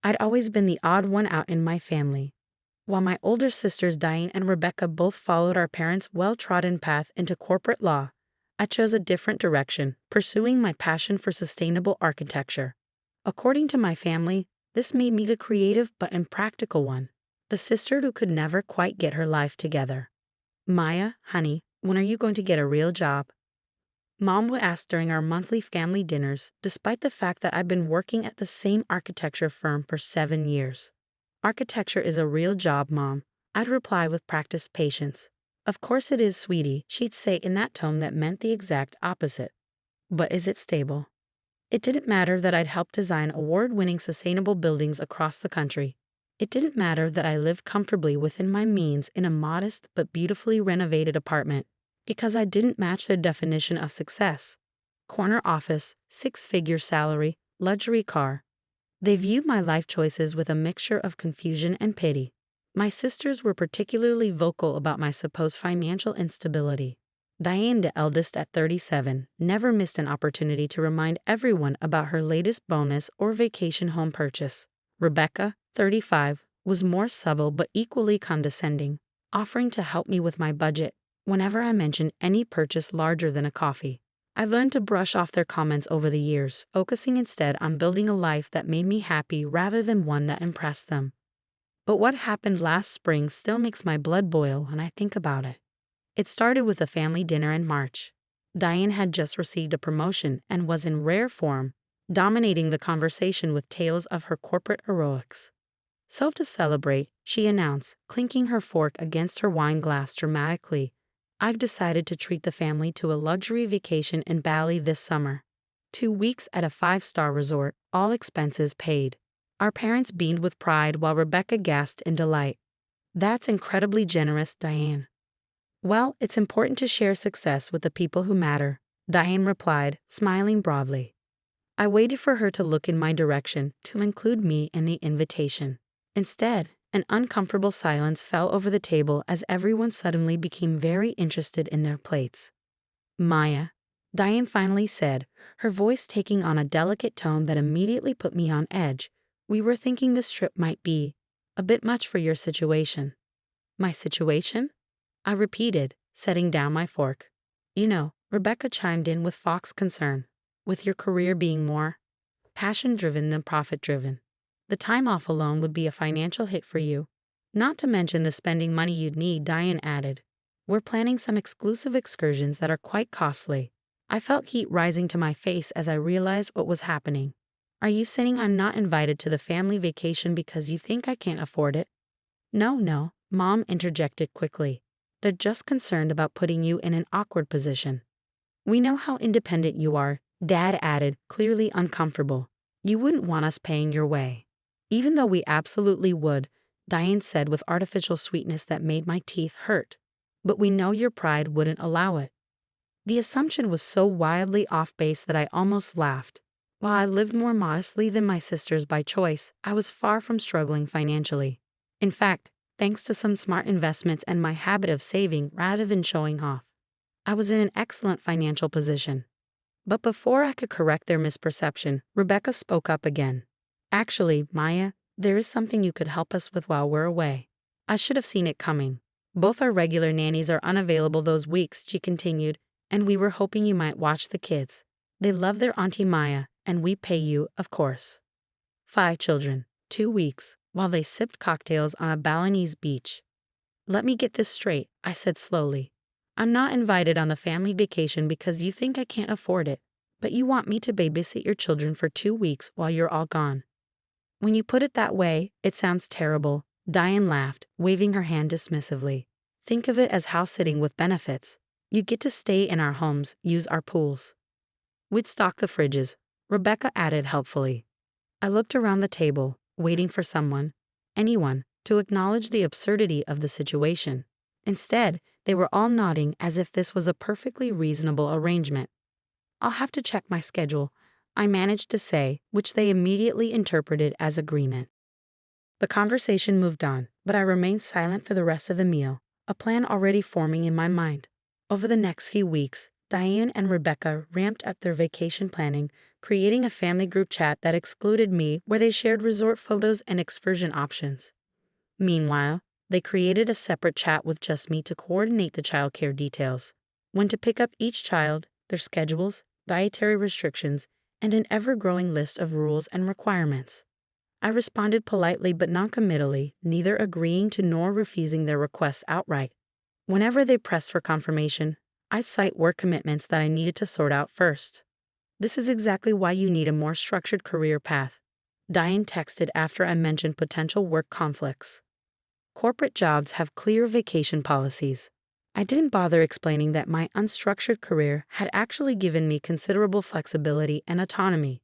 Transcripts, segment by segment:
I'd always been the odd one out in my family. While my older sisters Diane and Rebecca both followed our parents' well-trodden path into corporate law, I chose a different direction, pursuing my passion for sustainable architecture. According to my family, this made me the creative but impractical one, the sister who could never quite get her life together. Maya, honey, when are you going to get a real job? Mom would ask during our monthly family dinners, despite the fact that I've been working at the same architecture firm for 7 years. Architecture is a real job, Mom, I'd reply with practiced patience. Of course it is, sweetie, she'd say in that tone that meant the exact opposite. But is it stable? It didn't matter that I'd helped design award-winning sustainable buildings across the country. It didn't matter that I lived comfortably within my means in a modest but beautifully renovated apartment, because I didn't match their definition of success. Corner office, six-figure salary, luxury car. They viewed my life choices with a mixture of confusion and pity. My sisters were particularly vocal about my supposed financial instability. Diane, the eldest at 37, never missed an opportunity to remind everyone about her latest bonus or vacation home purchase. Rebecca, 35, was more subtle but equally condescending, offering to help me with my budget whenever I mentioned any purchase larger than a coffee. I learned to brush off their comments over the years, focusing instead on building a life that made me happy rather than one that impressed them. But what happened last spring still makes my blood boil when I think about it. It started with a family dinner in March. Diane had just received a promotion and was in rare form, dominating the conversation with tales of her corporate heroics. So to celebrate, she announced, clinking her fork against her wine glass dramatically, "I've decided to treat the family to a luxury vacation in Bali this summer. 2 weeks at a 5-star resort, all expenses paid." Our parents beamed with pride while Rebecca gasped in delight. "That's incredibly generous, Diane." "Well, it's important to share success with the people who matter," Diane replied, smiling broadly. I waited for her to look in my direction, to include me in the invitation. Instead, an uncomfortable silence fell over the table as everyone suddenly became very interested in their plates. "Maya," Diane finally said, her voice taking on a delicate tone that immediately put me on edge, "we were thinking this trip might be a bit much for your situation." "My situation?" I repeated, setting down my fork. "You know," Rebecca chimed in with fox concern, "with your career being more passion-driven than profit-driven. The time off alone would be a financial hit for you. Not to mention the spending money you'd need," Diane added. "We're planning some exclusive excursions that are quite costly." I felt heat rising to my face as I realized what was happening. "Are you saying I'm not invited to the family vacation because you think I can't afford it?" No, Mom interjected quickly. "They're just concerned about putting you in an awkward position." "We know how independent you are," Dad added, clearly uncomfortable. "You wouldn't want us paying your way." "Even though we absolutely would," Diane said with artificial sweetness that made my teeth hurt. "But we know your pride wouldn't allow it." The assumption was so wildly off base that I almost laughed. While I lived more modestly than my sisters by choice, I was far from struggling financially. In fact, thanks to some smart investments and my habit of saving rather than showing off, I was in an excellent financial position. But before I could correct their misperception, Rebecca spoke up again. "Actually, Maya, there is something you could help us with while we're away." I should have seen it coming. "Both our regular nannies are unavailable those weeks," she continued, "and we were hoping you might watch the kids. They love their Auntie Maya, and we pay you, of course." 5 children, 2 weeks, while they sipped cocktails on a Balinese beach. "Let me get this straight," I said slowly. "I'm not invited on the family vacation because you think I can't afford it, but you want me to babysit your children for 2 weeks while you're all gone." "When you put it that way, it sounds terrible," Diane laughed, waving her hand dismissively. "Think of it as house-sitting with benefits. You get to stay in our homes, use our pools. We'd stock the fridges," Rebecca added helpfully. I looked around the table, waiting for anyone, to acknowledge the absurdity of the situation. Instead, they were all nodding as if this was a perfectly reasonable arrangement. "I'll have to check my schedule," I managed to say, which they immediately interpreted as agreement. The conversation moved on, but I remained silent for the rest of the meal, a plan already forming in my mind. Over the next few weeks, Diane and Rebecca ramped up their vacation planning, creating a family group chat that excluded me where they shared resort photos and excursion options. Meanwhile, they created a separate chat with just me to coordinate the childcare details, when to pick up each child, their schedules, dietary restrictions, and an ever-growing list of rules and requirements. I responded politely but noncommittally, neither agreeing to nor refusing their requests outright. Whenever they pressed for confirmation, I'd cite work commitments that I needed to sort out first. This is exactly why you need a more structured career path, Diane texted after I mentioned potential work conflicts. Corporate jobs have clear vacation policies. I didn't bother explaining that my unstructured career had actually given me considerable flexibility and autonomy.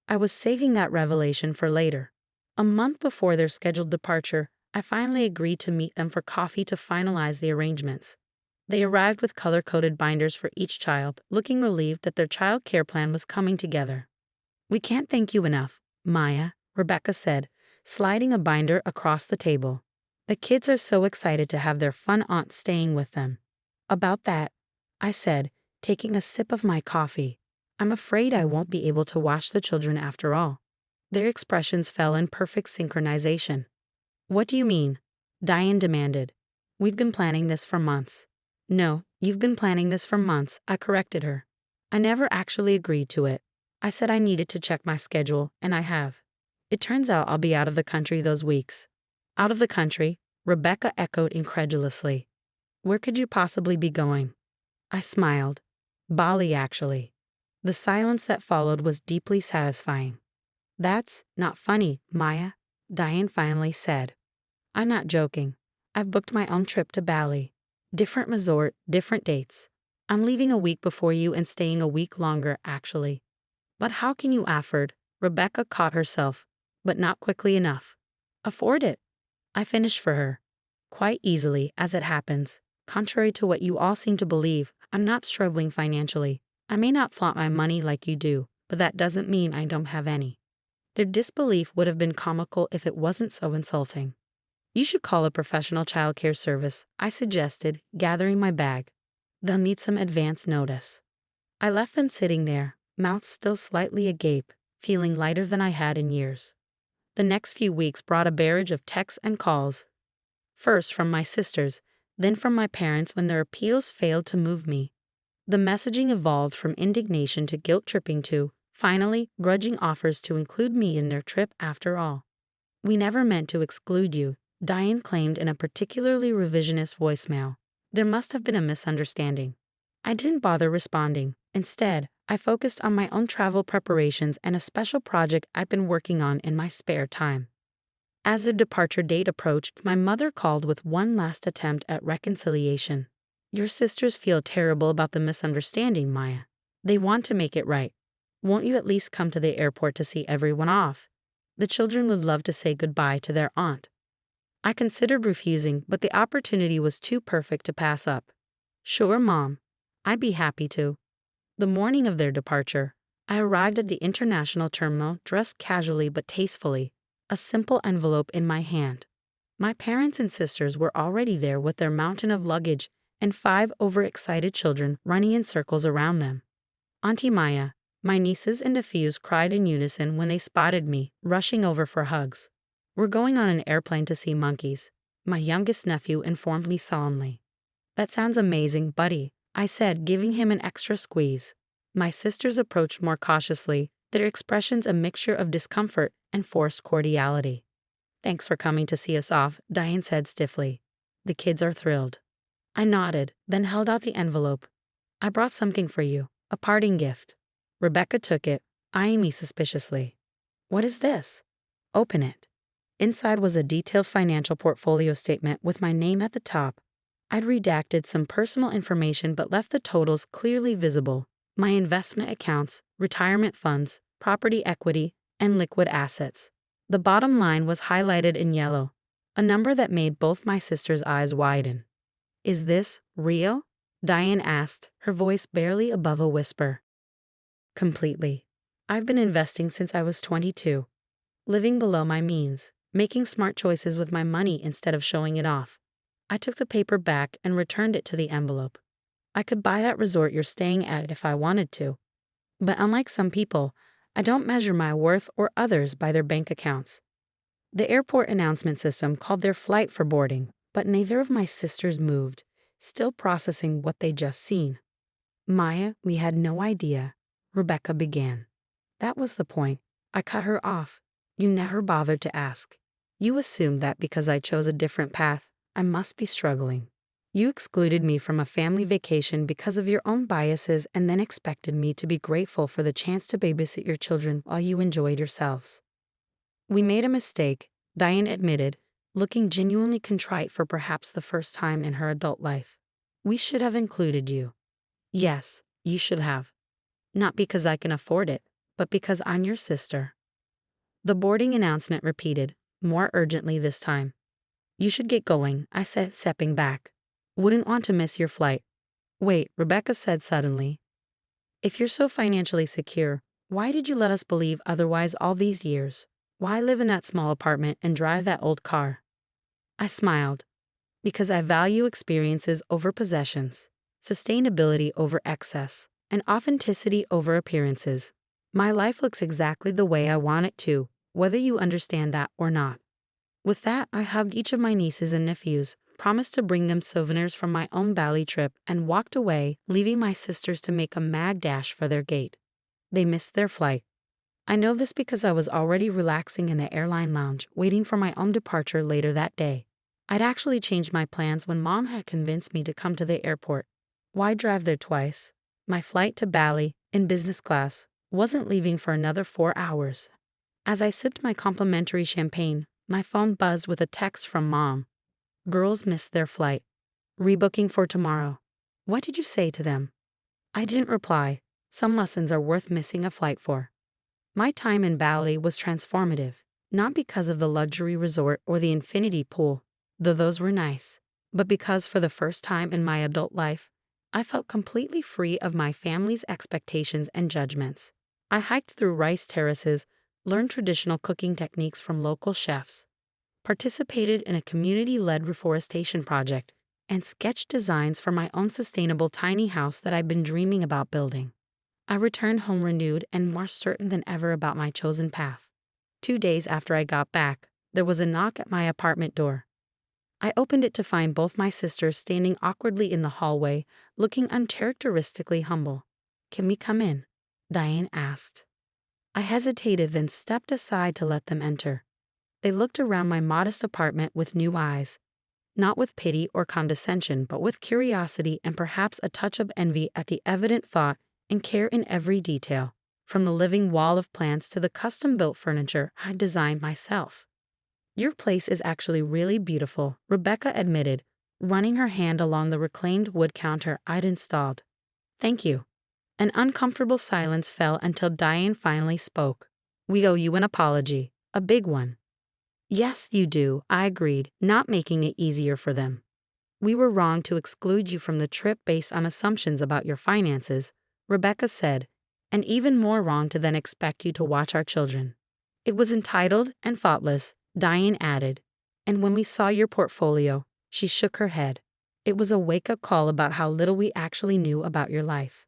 I was saving that revelation for later. A month before their scheduled departure, I finally agreed to meet them for coffee to finalize the arrangements. They arrived with color-coded binders for each child, looking relieved that their child care plan was coming together. "We can't thank you enough, Maya," Rebecca said, sliding a binder across the table. "The kids are so excited to have their fun aunt staying with them." "About that," I said, taking a sip of my coffee, "I'm afraid I won't be able to watch the children after all." Their expressions fell in perfect synchronization. "What do you mean?" Diane demanded. "We've been planning this for months." "No, you've been planning this for months," I corrected her. "I never actually agreed to it. I said I needed to check my schedule, and I have. It turns out I'll be out of the country those weeks." "Out of the country?" Rebecca echoed incredulously. "Where could you possibly be going?" I smiled. "Bali, actually." The silence that followed was deeply satisfying. "That's not funny, Maya," Diane finally said. "I'm not joking. I've booked my own trip to Bali. Different resort, different dates. I'm leaving a week before you and staying a week longer, actually." "But how can you afford?" Rebecca caught herself, but not quickly enough. "Afford it?" I finished for her. "Quite easily, as it happens. Contrary to what you all seem to believe, I'm not struggling financially. I may not flaunt my money like you do, but that doesn't mean I don't have any." Their disbelief would have been comical if it wasn't so insulting. "You should call a professional childcare service," I suggested, gathering my bag. "They'll need some advance notice." I left them sitting there, mouths still slightly agape, feeling lighter than I had in years. The next few weeks brought a barrage of texts and calls. First from my sisters, then from my parents when their appeals failed to move me. The messaging evolved from indignation to guilt-tripping to, finally, grudging offers to include me in their trip after all. "We never meant to exclude you," Diane claimed in a particularly revisionist voicemail. There must have been a misunderstanding. I didn't bother responding. Instead, I focused on my own travel preparations and a special project I'd been working on in my spare time. As the departure date approached, my mother called with one last attempt at reconciliation. "Your sisters feel terrible about the misunderstanding, Maya. They want to make it right. Won't you at least come to the airport to see everyone off? The children would love to say goodbye to their aunt." I considered refusing, but the opportunity was too perfect to pass up. "Sure, Mom. I'd be happy to." The morning of their departure, I arrived at the international terminal dressed casually but tastefully, a simple envelope in my hand. My parents and sisters were already there with their mountain of luggage and 5 overexcited children running in circles around them. Auntie Maya, my nieces and nephews cried in unison when they spotted me, rushing over for hugs. "We're going on an airplane to see monkeys," my youngest nephew informed me solemnly. "That sounds amazing, buddy," I said, giving him an extra squeeze. My sisters approached more cautiously, their expressions a mixture of discomfort and forced cordiality. "Thanks for coming to see us off," Diane said stiffly. "The kids are thrilled." I nodded, then held out the envelope. "I brought something for you, a parting gift." Rebecca took it, eyeing me suspiciously. "What is this?" "Open it." Inside was a detailed financial portfolio statement with my name at the top. I'd redacted some personal information but left the totals clearly visible: my investment accounts, retirement funds, property equity, and liquid assets. The bottom line was highlighted in yellow, a number that made both my sisters' eyes widen. "Is this real?" Diane asked, her voice barely above a whisper. "Completely. I've been investing since I was 22, living below my means, making smart choices with my money instead of showing it off." I took the paper back and returned it to the envelope. "I could buy that resort you're staying at if I wanted to. But unlike some people, I don't measure my worth or others by their bank accounts. The airport announcement system called their flight for boarding, but neither of my sisters moved, still processing what they'd just seen. Maya, we had no idea, Rebecca began. That was the point. I cut her off. You never bothered to ask. You assumed that because I chose a different path, I must be struggling. You excluded me from a family vacation because of your own biases and then expected me to be grateful for the chance to babysit your children while you enjoyed yourselves. We made a mistake, Diane admitted, looking genuinely contrite for perhaps the first time in her adult life. We should have included you. Yes, you should have. Not because I can afford it, but because I'm your sister. The boarding announcement repeated, more urgently this time. You should get going, I said, stepping back. Wouldn't want to miss your flight. Wait, Rebecca said suddenly. If you're so financially secure, why did you let us believe otherwise all these years? Why live in that small apartment and drive that old car? I smiled. Because I value experiences over possessions, sustainability over excess, and authenticity over appearances. My life looks exactly the way I want it to, whether you understand that or not. With that, I hugged each of my nieces and nephews, promised to bring them souvenirs from my own Bali trip, and walked away, leaving my sisters to make a mad dash for their gate. They missed their flight. I know this because I was already relaxing in the airline lounge, waiting for my own departure later that day. I'd actually changed my plans when Mom had convinced me to come to the airport. Why drive there twice? My flight to Bali, in business class, wasn't leaving for another 4 hours. As I sipped my complimentary champagne, my phone buzzed with a text from Mom. Girls missed their flight. Rebooking for tomorrow. What did you say to them? I didn't reply. Some lessons are worth missing a flight for. My time in Bali was transformative, not because of the luxury resort or the infinity pool, though those were nice, but because for the first time in my adult life, I felt completely free of my family's expectations and judgments. I hiked through rice terraces, learned traditional cooking techniques from local chefs, participated in a community-led reforestation project, and sketched designs for my own sustainable tiny house that I'd been dreaming about building. I returned home renewed and more certain than ever about my chosen path. 2 days after I got back, there was a knock at my apartment door. I opened it to find both my sisters standing awkwardly in the hallway, looking uncharacteristically humble. Can we come in? Diane asked. I hesitated, then stepped aside to let them enter. They looked around my modest apartment with new eyes, not with pity or condescension, but with curiosity and perhaps a touch of envy at the evident thought and care in every detail, from the living wall of plants to the custom-built furniture I designed myself. Your place is actually really beautiful, Rebecca admitted, running her hand along the reclaimed wood counter I'd installed. Thank you. An uncomfortable silence fell until Diane finally spoke. We owe you an apology, a big one. Yes, you do, I agreed, not making it easier for them. We were wrong to exclude you from the trip based on assumptions about your finances, Rebecca said, and even more wrong to then expect you to watch our children. It was entitled and thoughtless, Diane added, and when we saw your portfolio, she shook her head. It was a wake-up call about how little we actually knew about your life.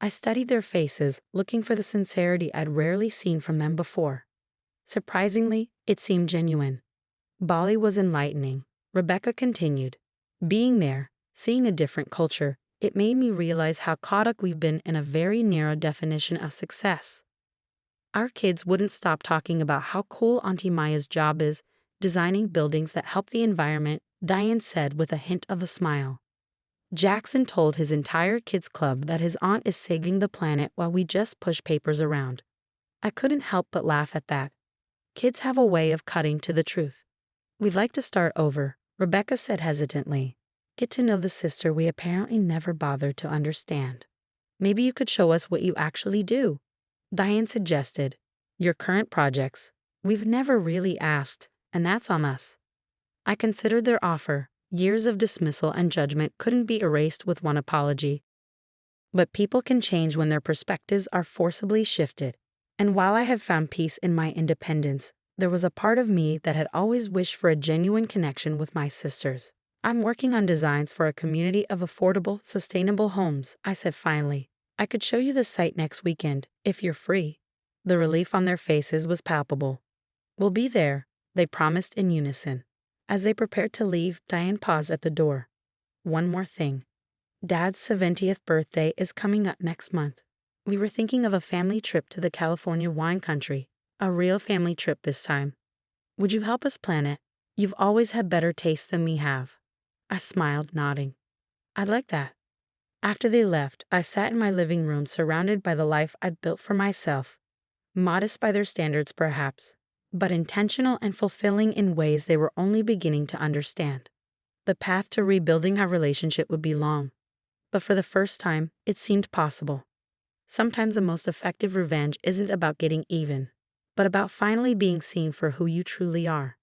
I studied their faces, looking for the sincerity I'd rarely seen from them before. Surprisingly, it seemed genuine. Bali was enlightening, Rebecca continued. Being there, seeing a different culture, it made me realize how caught up we've been in a very narrow definition of success. Our kids wouldn't stop talking about how cool Auntie Maya's job is, designing buildings that help the environment, Diane said with a hint of a smile. Jackson told his entire kids club that his aunt is saving the planet while we just push papers around. I couldn't help but laugh at that. Kids have a way of cutting to the truth. We'd like to start over, Rebecca said hesitantly. Get to know the sister we apparently never bothered to understand. Maybe you could show us what you actually do, Diane suggested. Your current projects. We've never really asked, and that's on us. I considered their offer. Years of dismissal and judgment couldn't be erased with one apology. But people can change when their perspectives are forcibly shifted. And while I have found peace in my independence, there was a part of me that had always wished for a genuine connection with my sisters. I'm working on designs for a community of affordable, sustainable homes, I said finally. I could show you the site next weekend, if you're free. The relief on their faces was palpable. "We'll be there," they promised in unison. As they prepared to leave, Diane paused at the door. "One more thing. Dad's 70th birthday is coming up next month. We were thinking of a family trip to the California wine country, a real family trip this time. Would you help us plan it? You've always had better taste than we have." I smiled, nodding. "I'd like that." After they left, I sat in my living room surrounded by the life I'd built for myself. Modest by their standards, perhaps, but intentional and fulfilling in ways they were only beginning to understand. The path to rebuilding our relationship would be long, but for the first time, it seemed possible. Sometimes the most effective revenge isn't about getting even, but about finally being seen for who you truly are.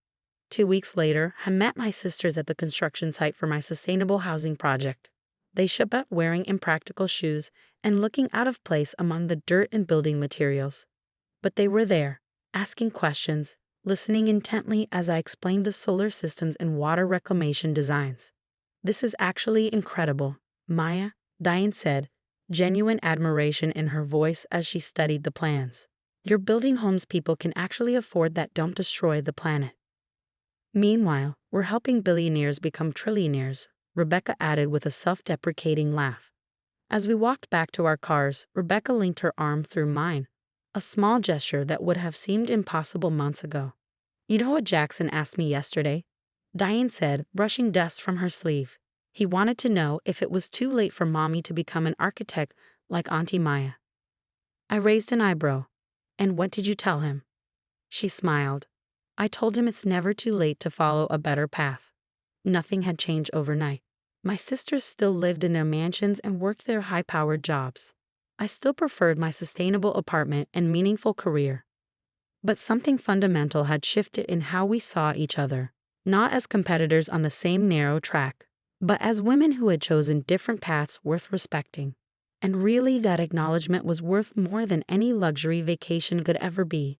2 weeks later, I met my sisters at the construction site for my sustainable housing project. They showed up wearing impractical shoes and looking out of place among the dirt and building materials. But they were there, asking questions, listening intently as I explained the solar systems and water reclamation designs. "This is actually incredible, Maya," Diane said, genuine admiration in her voice as she studied the plans. "You're building homes people can actually afford that don't destroy the planet." "Meanwhile, we're helping billionaires become trillionaires," Rebecca added with a self-deprecating laugh. As we walked back to our cars, Rebecca linked her arm through mine, a small gesture that would have seemed impossible months ago. "You know what Jackson asked me yesterday?" Diane said, brushing dust from her sleeve. "He wanted to know if it was too late for Mommy to become an architect like Auntie Maya." I raised an eyebrow. "And what did you tell him?" She smiled. "I told him it's never too late to follow a better path." Nothing had changed overnight. My sisters still lived in their mansions and worked their high-powered jobs. I still preferred my sustainable apartment and meaningful career. But something fundamental had shifted in how we saw each other, not as competitors on the same narrow track, but as women who had chosen different paths worth respecting. And really, that acknowledgement was worth more than any luxury vacation could ever be.